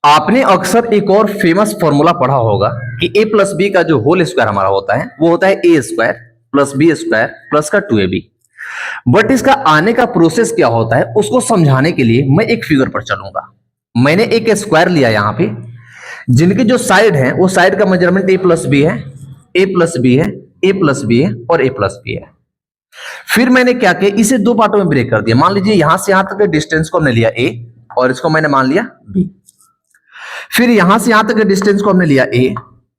आपने अक्सर एक और फेमस फॉर्मूला पढ़ा होगा कि ए प्लस बी का जो होल स्क्वायर हमारा होता है वो होता है A square plus B square plus का 2ab। बट इसका आने का प्रोसेस क्या होता है उसको समझाने के लिए मैं एक फिगर पर चलूंगा। मैंने एक स्क्वायर लिया यहां पे, जिनके जो साइड है वो साइड का मेजरमेंट ए प्लस बी है, ए प्लस बी है, ए प्लस बी है और ए प्लस बी है। फिर मैंने क्या किया, इसे दो पार्टों में ब्रेक कर दिया। मान लीजिए यहां से यहां तक के डिस्टेंस को हमने लिया ए और इसको मैंने मान लिया बी। फिर यहां से यहां तक के डिस्टेंस को हमने लिया ए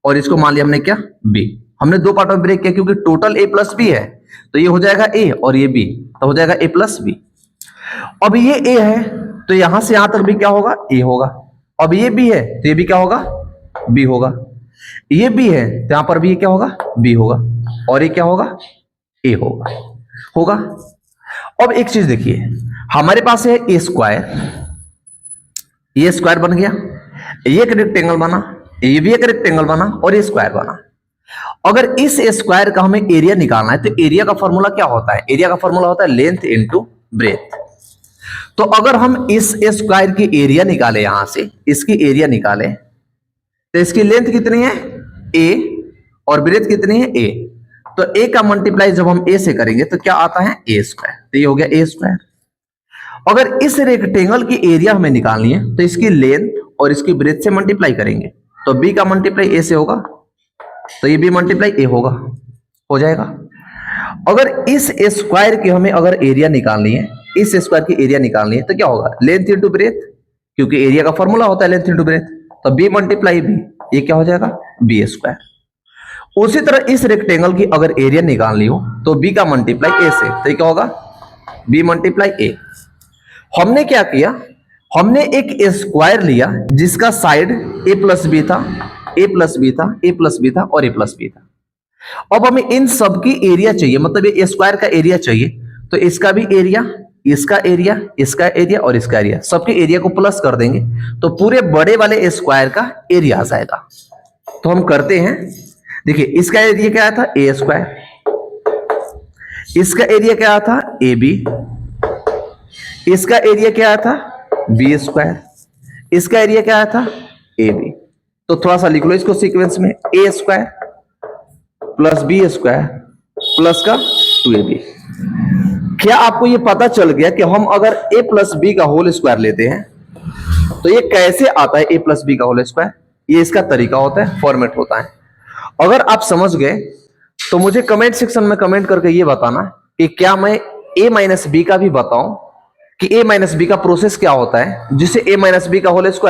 और इसको मान लिया हमने क्या, बी। हमने दो पार्टों में ब्रेक किया क्योंकि टोटल ए प्लस बी है, तो ये हो जाएगा ए और ये बी, तो हो जाएगा ए प्लस बी। अब ये ए है तो यहां से यहां तक भी क्या होगा, ए होगा। अब ये बी है तो ये भी क्या होगा, बी होगा। ये बी है तो यहां पर भी क्या होगा, बी होगा। और ये क्या होगा, ए होगा होगा। अब एक चीज देखिए, हमारे पास है ए स्क्वायर, ये स्क्वायर बन गया, ये एक रेक्टेंगल बना, ये भी एक रेक्टेंगल बना और ये स्क्वायर बना। अगर इस स्क्वायर का हमें एरिया निकालना है तो एरिया का फॉर्मूला क्या होता है, एरिया का फॉर्मूला होता है लेंथ इनटू ब्रेथ। तो अगर हम इस स्क्वायर की एरिया निकाले, यहां से इसकी एरिया निकाले तो इसकी लेंथ कितनी है, ए, और ब्रेथ कितनी है, ए। तो ए का मल्टीप्लाई जब हम ए से करेंगे तो क्या आता है, ए स्क्वायर। तो ये हो गया ए स्क्वायर। अगर इस रेक्टेंगल की एरिया हमें निकालनी है तो इसकी लेंथ और इसकी ब्रेथ से मल्टीप्लाई करेंगे, तो बी का मल्टीप्लाई ए से होगा तो ये बी मल्टीप्लाई ए होगा, हो जाएगा। अगर इस स्क्वायर की हमें अगर एरिया निकालनी है, इस स्क्वायर की एरिया निकालनी है तो क्या होगा, लेंथ इंटू ब्रेथ, क्योंकि एरिया का फॉर्मूला होता है लेंथ इंटू ब्रेथ। तो बी मल्टीप्लाई बी, ये क्या हो जाएगा, बी स्क्वायर। उसी तरह इस रेक्टेंगल की अगर एरिया निकालनी हो तो बी का मल्टीप्लाई ए से, तो ये क्या होगा, बी मल्टीप्लाई ए। हमने क्या किया, हमने एक स्क्वायर लिया जिसका साइड ए प्लस बी था, ए प्लस बी था, ए प्लस बी था और ए प्लस बी था। अब हमें इन सब की एरिया चाहिए, मतलब ये स्क्वायर का एरिया चाहिए, तो इसका भी एरिया, इसका एरिया, इसका एरिया और इसका एरिया, सबके एरिया को प्लस कर देंगे तो पूरे बड़े वाले स्क्वायर का एरिया आ जाएगा। तो हम करते हैं, देखिए इसका एरिया क्या आया था, ए स्क्वायर, इसका एरिया क्या आया था, ए बी, इसका एरिया क्या आया था, बी स्क्वायर, इसका एरिया क्या आया था, ए बी। तो थोड़ा सा लिख लो इसको सीक्वेंस में, A square plus B square plus का 2ab। क्या आपको ये पता चल गया कि हम अगर a प्लस बी का होल स्क्वायर लेते हैं तो ये कैसे आता है, a प्लस बी का होल स्क्वायर, ये इसका तरीका होता है, फॉर्मेट होता है। अगर आप समझ गए तो मुझे कमेंट सेक्शन में कमेंट करके ये बताना कि क्या मैं a माइनस बी का भी बताऊं कि a माइनस बी का प्रोसेस क्या होता है जिससे a माइनस बी का होल स्क्वायर